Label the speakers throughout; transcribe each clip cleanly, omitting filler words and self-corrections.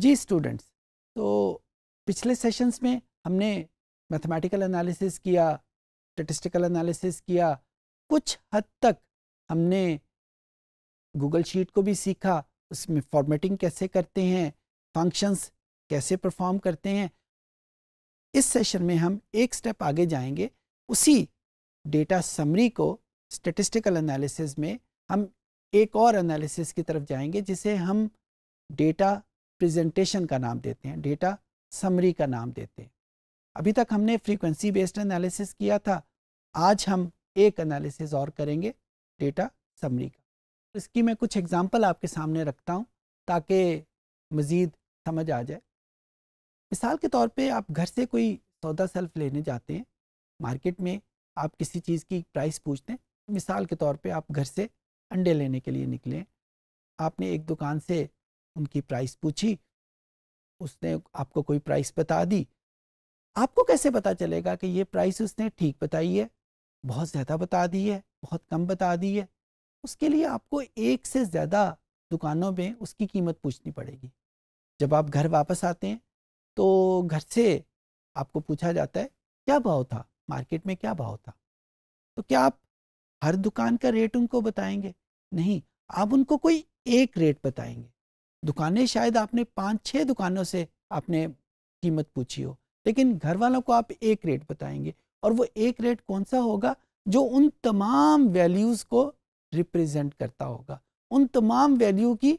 Speaker 1: جی students, تو پچھلے sessions میں ہم نے میتھمیٹیکل انالیسس کیا، اسٹیٹسٹیکل انالیسس کیا، کچھ حد تک ہم نے گوگل شیٹ کو بھی سیکھا، اس میں فارمیٹنگ کیسے کرتے ہیں، فنکشنز کیسے پرفارم کرتے ہیں. اس سیشن میں ہم ایک سٹیپ آگے جائیں گے. اسی ڈیٹا سمری کو اسٹیٹسٹیکل انالیسس میں ہم ایک اور انالیسس کی طرف جائیں گے جسے ہم ڈیٹا پریزنٹیشن کا نام دیتے ہیں، ڈیٹا سمری کا نام دیتے ہیں. ابھی تک ہم نے فریکوینسی بیسڈ انالیسس کیا تھا، آج ہم ایک انالیسس اور کریں گے ڈیٹا سمری کا. اس کی میں کچھ ایگزامپل آپ کے سامنے رکھتا ہوں تاکہ مزید سمجھ آ جائے. مثال کے طور پہ آپ گھر سے کوئی سودا سلف لینے جاتے ہیں، مارکیٹ میں آپ کسی چیز کی پرائس پوچھتے ہیں. مثال کے طور پہ آپ گھر سے انڈے لینے کے لیے نکلے، آپ نے ایک دکان سے ان کی پرائس پوچھی، اس نے آپ کو کوئی پرائس بتا دی. آپ کو کیسے پتا چلے گا کہ یہ پرائس اس نے ٹھیک بتائی ہے، بہت زیادہ بتا دی ہے، بہت کم بتا دی ہے؟ اس کے لیے آپ کو ایک سے زیادہ دکانوں میں اس کی قیمت پوچھنی پڑے گی. جب آپ گھر واپس آتے ہیں تو گھر سے آپ کو پوچھا جاتا ہے کیا بھاؤ تھا، مارکیٹ میں کیا بھاؤ تھا. تو کیا آپ ہر دکان کا ریٹ ان کو بتائیں گے؟ نہیں، آپ ان کو کوئی ایک ریٹ بتائیں گے. دکانیں شاید آپ نے 5-6 دکانوں سے آپ نے قیمت پوچھی ہو، لیکن گھر والوں کو آپ ایک ریٹ بتائیں گے. اور وہ ایک ریٹ کون سا ہوگا؟ جو ان تمام ویلیوز کو ریپریزنٹ کرتا ہوگا، ان تمام ویلیو کی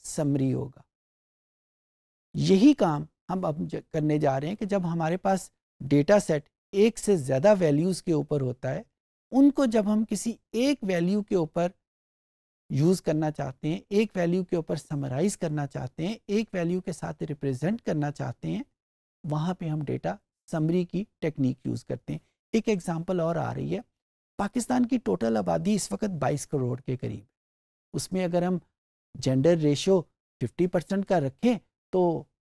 Speaker 1: سمری ہوگا. یہی کام ہم اب کرنے جا رہے ہیں کہ جب ہمارے پاس ڈیٹا سیٹ ایک سے زیادہ ویلیوز کے اوپر ہوتا ہے، ان کو جب ہم کسی ایک ویلیو کے اوپر یوز کرنا چاہتے ہیں، ایک ویلیو کے اوپر سمرائز کرنا چاہتے ہیں، ایک ویلیو کے ساتھ ریپریزنٹ کرنا چاہتے ہیں، وہاں پہ ہم ڈیٹا سمری کی ٹیکنیک یوز کرتے ہیں. ایک ایگزامپل اور آ رہی ہے. پاکستان کی ٹوٹل آبادی اس وقت 22 کروڑ کے قریب. اس میں اگر ہم جینڈر ریشو 50% کا رکھیں تو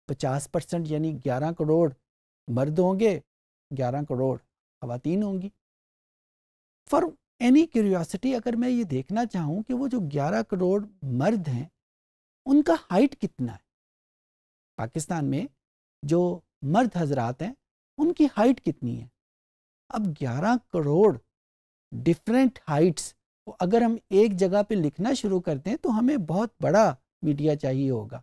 Speaker 1: 50% یعنی 11 کروڑ مرد ہوں گے، 11 کروڑ خواتین ہوں گی. فار اینی کیوریوسٹی، اگر میں یہ دیکھنا چاہوں کہ وہ جو 11 کروڑ مرد ہیں ان کا ہائٹ کتنا ہے، پاکستان میں جو مرد حضرات ہیں ان کی ہائٹ کتنی ہے. اب 11 کروڑ ڈفرینٹ ہائٹس کو اگر ہم ایک جگہ پہ لکھنا شروع کرتے ہیں تو ہمیں بہت بڑا میڈیا چاہیے ہوگا.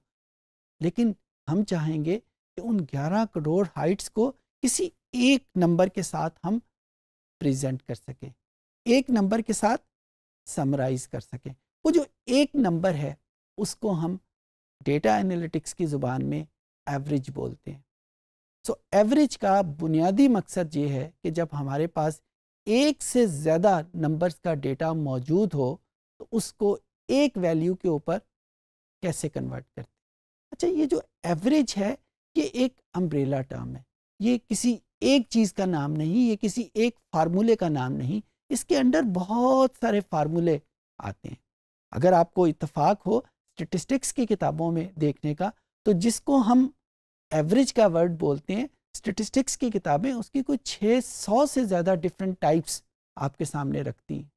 Speaker 1: لیکن ہم چاہیں گے کہ ان 11 کروڑ ہائٹس کو کسی ایک نمبر کے ساتھ ہم پریزنٹ کر سکیں، ایک نمبر کے ساتھ سمرائز کر سکیں. وہ جو ایک نمبر ہے اس کو ہم ڈیٹا انالیٹکس کی زبان میں ایوریج بولتے ہیں. سو ایوریج کا بنیادی مقصد یہ ہے کہ جب ہمارے پاس ایک سے زیادہ نمبرز کا ڈیٹا موجود ہو تو اس کو ایک ویلیو کے اوپر کیسے کنورٹ کرتے ہیں. اچھا، یہ جو ایوریج ہے یہ ایک امبریلا ٹرم ہے، یہ کسی ایک چیز کا نام نہیں، یہ کسی ایک فارمولے کا نام نہیں. اس کے اندر بہت سارے فارمولے آتے ہیں. اگر آپ کو اتفاق ہو اسٹیٹسٹکس کی کتابوں میں دیکھنے کا، تو جس کو ہم ایوریج کا ورڈ بولتے ہیں، اسٹیٹسٹکس کی کتابیں اس کی کوئی 600 سے زیادہ ڈفرینٹ ٹائپس آپ کے سامنے رکھتی ہیں.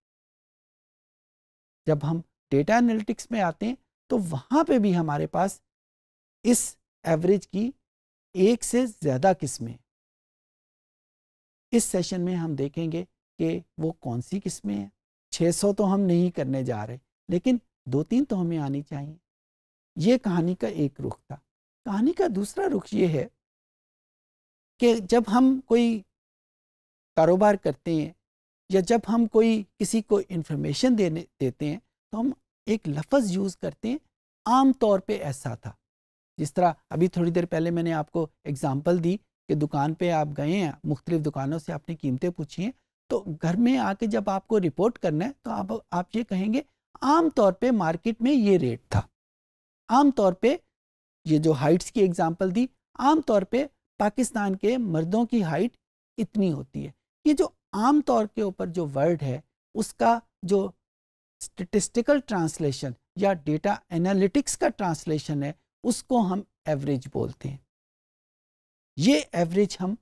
Speaker 1: جب ہم ڈیٹا انالیٹکس میں آتے ہیں تو وہاں پہ بھی ہمارے پاس اس ایوریج کی ایک سے زیادہ قسمیں. اس سیشن میں ہم دیکھیں گے کہ وہ کون سی قسمیں ہیں. 600 تو ہم نہیں کرنے جا رہے، لیکن 2-3 تو ہمیں آنی چاہیے. یہ کہانی کا ایک رخ تھا. کہانی کا دوسرا رخ یہ ہے کہ جب ہم کوئی کاروبار کرتے ہیں یا جب ہم کوئی کسی کو انفارمیشن دیتے ہیں تو ہم ایک لفظ یوز کرتے ہیں، عام طور پہ ایسا تھا. جس طرح ابھی تھوڑی دیر پہلے میں نے آپ کو ایگزامپل دی کہ دکان پہ آپ گئے ہیں، مختلف دکانوں سے آپ نے قیمتیں پوچھی ہیں، تو گھر میں آ کے جب آپ کو رپورٹ کرنا ہے تو آپ یہ کہیں گے عام طور پہ مارکیٹ میں یہ ریٹ تھا. عام طور پہ یہ جو ہائٹس کی ایگزامپل دی، عام طور پہ پاکستان کے مردوں کی ہائٹ اتنی ہوتی ہے. یہ جو عام طور کے اوپر جو ورڈ ہے اس کا جو اسٹیٹسٹیکل ٹرانسلیشن یا ڈیٹا انالیٹکس کا ٹرانسلیشن ہے اس کو ہم ایوریج بولتے ہیں. یہ ایوریج ہم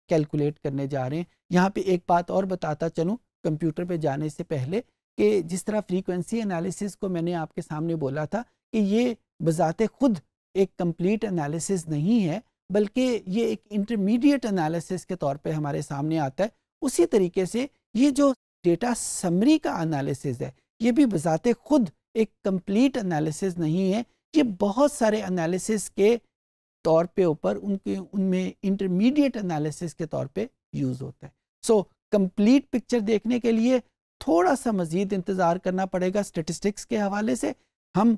Speaker 1: کیلکولیٹ کرنے جا رہے ہیں. یہاں پہ ایک بات اور بتاتا چلوں کمپیوٹر پہ جانے سے پہلے کہ جس طرح فریکوینسی انالیسس کو میں نے آپ کے سامنے بولا تھا کہ یہ بذات خود ایک کمپلیٹ انالیسس نہیں ہے، بلکہ یہ ایک انٹرمیڈیٹ انالیسس کے طور پہ ہمارے سامنے آتا ہے. اسی طریقے سے یہ جو ڈیٹا سمری کا انالیسس ہے یہ بھی بذات خود ایک کمپلیٹ انالیسس نہیں ہے. یہ بہت سارے انالیسس کے طور پہ اوپر ان میں انٹرمیڈیٹ انالیسس کے طور پہ یوز ہوتا ہے. سو کمپلیٹ پکچر دیکھنے کے لیے تھوڑا سا مزید انتظار کرنا پڑے گا اسٹیٹسٹکس کے حوالے سے. ہم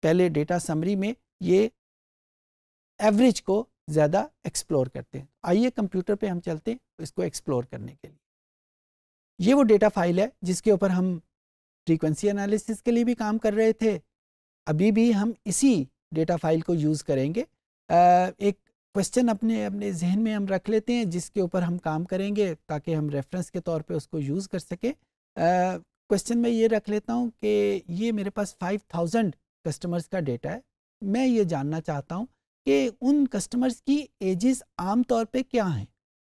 Speaker 1: پہلے ڈیٹا سمری میں یہ ایوریج کو زیادہ ایکسپلور کرتے ہیں. آئیے کمپیوٹر پہ ہم چلتے ہیں اس کو ایکسپلور کرنے کے لیے. یہ وہ ڈیٹا فائل ہے جس کے اوپر ہم فریکوینسی انالیسس کے لیے بھی کام کر رہے تھے. ابھی بھی ہم اسی ڈیٹا فائل کو یوز کریں گے. ایک کوشچن اپنے ذہن میں ہم رکھ لیتے ہیں جس کے اوپر ہم کام کریں گے تاکہ ہم ریفرنس کے طور پہ اس کو یوز کر سکیں. کوشچن میں یہ رکھ لیتا ہوں کہ یہ میرے پاس 5000 کسٹمرز کا ڈیٹا ہے. میں یہ جاننا چاہتا ہوں کہ ان کسٹمرز کی ایجز عام طور پہ کیا ہیں.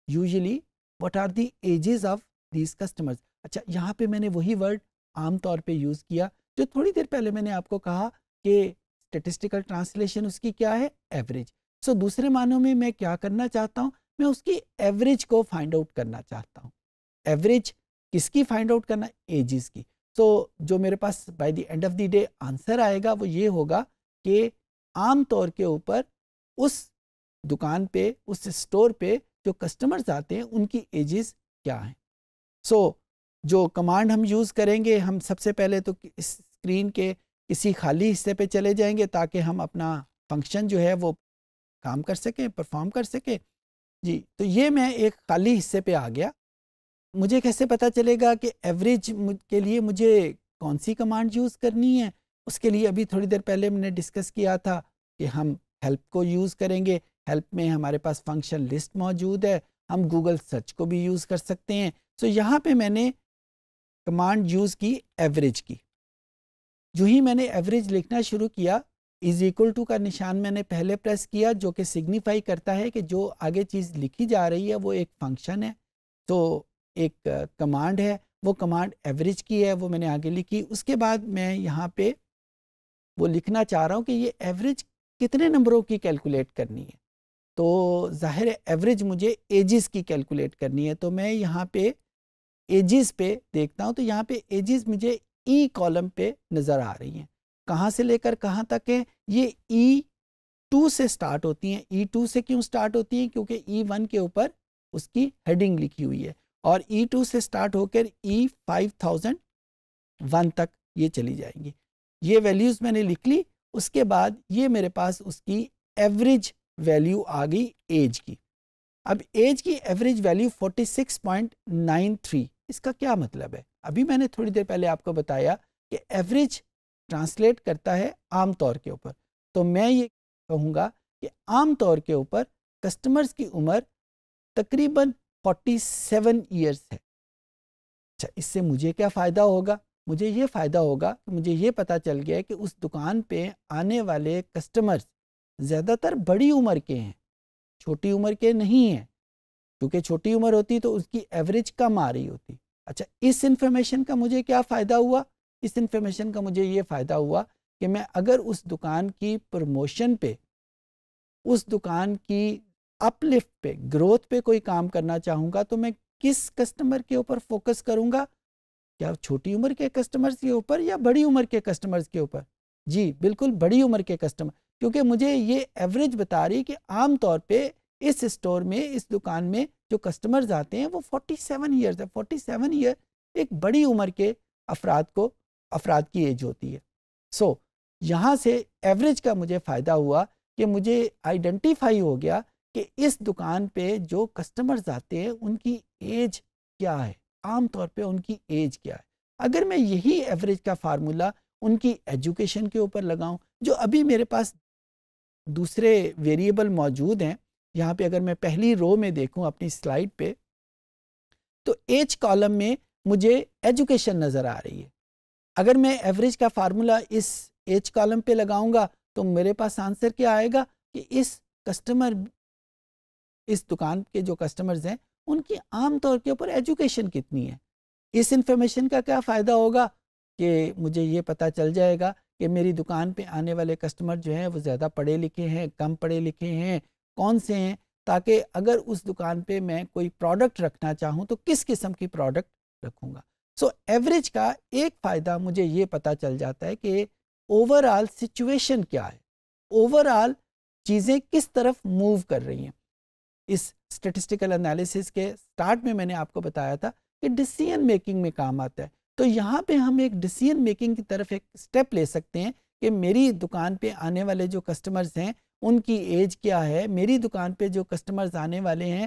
Speaker 1: Usually what are the ages of these customers. اچھا یہاں پہ میں نے وہی ورڈ عام طور پہ یوز کیا جو تھوڑی دیر پہلے میں نے آپ کو کہا کہ اسٹیٹسٹیکل ٹرانسلیشن اس کی کیا ہے؟ ایوریج. سو دوسرے معنوں میں کیا کرنا چاہتا ہوں؟ میں اس کی ایوریج کو فائنڈ آؤٹ کرنا چاہتا ہوں. ایوریج کس کی فائنڈ آؤٹ کرنا؟ ایجز کی. سو جو میرے pass by the end of the day answer آئے گا وہ یہ ہوگا کہ عام طور کے اوپر اس دکان پہ اس اسٹور پہ جو کسٹمرز آتے ہیں ان کی ایجز کیا ہیں. سو جو کمانڈ ہم یوز کریں گے، ہم سب سے پہلے تو اسکرین کے کسی خالی حصے پہ چلے جائیں گے تاکہ ہم اپنا فنکشن جو ہے وہ کام کر سکیں، پرفارم کر سکیں. جی تو یہ میں ایک خالی حصے پہ آ گیا. مجھے کیسے پتہ چلے گا کہ ایوریج کے لیے مجھے کون سی کمانڈ یوز کرنی ہے؟ اس کے لیے ابھی تھوڑی دیر پہلے میں نے ڈسکس کیا تھا کہ ہم ہیلپ کو یوز کریں گے. ہیلپ میں ہمارے پاس فنکشن لسٹ موجود ہے، ہم گوگل سرچ کو بھی یوز کر سکتے ہیں. سو یہاں پہ میں نے کمانڈ یوز کی ایوریج کی. جو ہی میں نے ایوریج لکھنا شروع کیا از ایکول ٹو کا نشان میں نے پہلے پریس کیا جو کہ سگنیفائی کرتا ہے کہ جو آگے چیز لکھی جا رہی ہے وہ ایک فنکشن ہے. تو ایک کمانڈ ہے، وہ کمانڈ ایوریج کی ہے، وہ میں نے آگے لکھی. اس کے بعد میں یہاں پہ وہ لکھنا چاہ رہا ہوں کہ یہ ایوریج کتنے نمبروں کی کیلکولیٹ کرنی ہے. تو ظاہر ہے ایوریج مجھے ایجز کی کیلکولیٹ کرنی ہے. تو میں یہاں پہ ایجز پہ دیکھتا ہوں تو یہاں پہ ایجز مجھے ای کالم پہ نظر آ رہی ہیں. کہاں سے لے کر کہاں تک ہے؟ یہ E2 سے سٹارٹ ہوتی ہیں. E2 سے کیوں سٹارٹ ہوتی ہیں؟ کیونکہ E1 کے اوپر اس کی ہیڈنگ لکھی ہوئی ہے اور E2 سے سٹارٹ ہو کر E5001 تک یہ چلی جائیں گی. یہ ویلیوز میں نے لکھ لی. اس کے بعد یہ میرے پاس اس کی ایوریج ویلیو آ گئی ایج کی. اب ایج کی ایوریج ویلیو 46.93. اس کا کیا مطلب ہے؟ ابھی میں نے تھوڑی دیر پہلے آپ کو بتایا کہ ایوریج ٹرانسلیٹ کرتا ہے عام طور کے اوپر. تو میں یہ کہوں گا کہ عام طور کے اوپر کسٹمرز کی عمر تقریباً 47 ایئرس ہے. اچھا اس سے مجھے کیا فائدہ ہوگا؟ مجھے یہ فائدہ ہوگا کہ مجھے یہ پتہ چل گیا کہ اس دکان پہ آنے والے کسٹمرز زیادہ تر بڑی عمر کے ہیں، چھوٹی عمر کے نہیں ہیں. کیونکہ چھوٹی عمر ہوتی تو اس کی ایوریج کم آ رہی ہوتی. اچھا اس انفارمیشن کا مجھے کیا فائدہ ہوا؟ اس انفارمیشن کا مجھے یہ فائدہ ہوا کہ میں اگر اس دکان کی پروموشن پہ، اس دکان کی اپ لفٹ پہ، گروتھ پہ کوئی کام کرنا چاہوں گا تو میں کس کسٹمر کے اوپر فوکس کروں گا؟ کیا چھوٹی عمر کے کسٹمرز کے اوپر یا بڑی عمر کے کسٹمرز کے اوپر؟ جی بالکل بڑی عمر کے کسٹمر. کیونکہ مجھے یہ ایوریج بتا رہی کہ عام طور پہ اس اسٹور میں، اس دکان میں جو کسٹمرز آتے ہیں وہ 47 ایئرز ہے. 47 ایئر ایک بڑی عمر کے افراد کی ایج ہوتی ہے. سو یہاں سے ایوریج کا مجھے فائدہ ہوا کہ مجھے آئیڈینٹیفائی ہو گیا کہ اس دکان پہ جو کسٹمرز آتے ہیں ان کی ایج کیا ہے، عام طور پہ ان کی ایج کیا ہے. اگر میں یہی ایوریج کا فارمولا ان کی ایجوکیشن کے اوپر لگاؤں، جو ابھی میرے پاس دوسرے ویریبل موجود ہیں، یہاں پہ اگر میں پہلی رو میں دیکھوں اپنی سلائیڈ پہ تو ایج کالم میں مجھے ایجوکیشن نظر آ رہی ہے. اگر میں ایوریج کا فارمولا اس ایج کالم پہ لگاؤں گا تو میرے پاس آنسر کیا آئے گا کہ اس دکان کے جو کسٹمرز ہیں ان کی عام طور کے اوپر ایجوکیشن کتنی ہے. اس انفارمیشن کا کیا فائدہ ہوگا کہ مجھے یہ پتہ چل جائے گا کہ کہ میری دکان پہ آنے والے کسٹمر جو ہیں وہ زیادہ پڑھے لکھے ہیں، کم پڑھے لکھے ہیں، کون سے ہیں، تاکہ اگر اس دکان پہ میں کوئی پروڈکٹ رکھنا چاہوں تو کس قسم کی پروڈکٹ رکھوں گا. سو ایوریج کا ایک فائدہ مجھے یہ پتہ چل جاتا ہے کہ اوور آل سچویشن کیا ہے، اوور آل چیزیں کس طرف موو کر رہی ہیں. اس اسٹیٹسٹیکل انالیسس کے سٹارٹ میں نے آپ کو بتایا تھا کہ ڈیسیژن میکنگ میں کام آتا ہے. تو یہاں پہ ہم ایک ڈیسیژن میکنگ کی طرف ایک سٹیپ لے سکتے ہیں کہ میری دکان پہ آنے والے جو کسٹمرز ہیں ان کی ایج کیا ہے، میری دکان پہ جو کسٹمرز آنے والے ہیں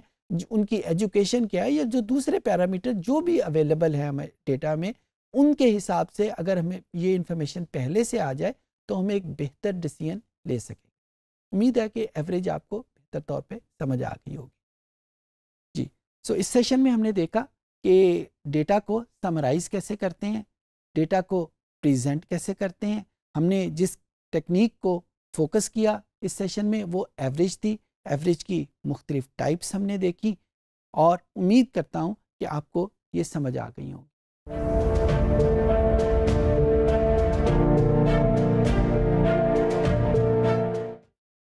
Speaker 1: ان کی ایجوکیشن کیا ہے، یا جو دوسرے پیرامیٹر جو بھی اویلیبل ہے ہمیں ڈیٹا میں، ان کے حساب سے اگر ہمیں یہ انفارمیشن پہلے سے آ جائے تو ہم ایک بہتر ڈیسیژن لے سکیں. امید ہے کہ ایوریج آپ کو بہتر طور پہ سمجھ آ گئی ہوگی. جی سو اس سیشن میں ہم نے دیکھا کہ ڈیٹا کو سمرائز کیسے کرتے ہیں، ڈیٹا کو پریزنٹ کیسے کرتے ہیں. ہم نے جس ٹیکنیک کو فوکس کیا اس سیشن میں وہ ایوریج تھی. ایوریج کی مختلف ٹائپس ہم نے دیکھی اور امید کرتا ہوں کہ آپ کو یہ سمجھ آ گئی ہوں.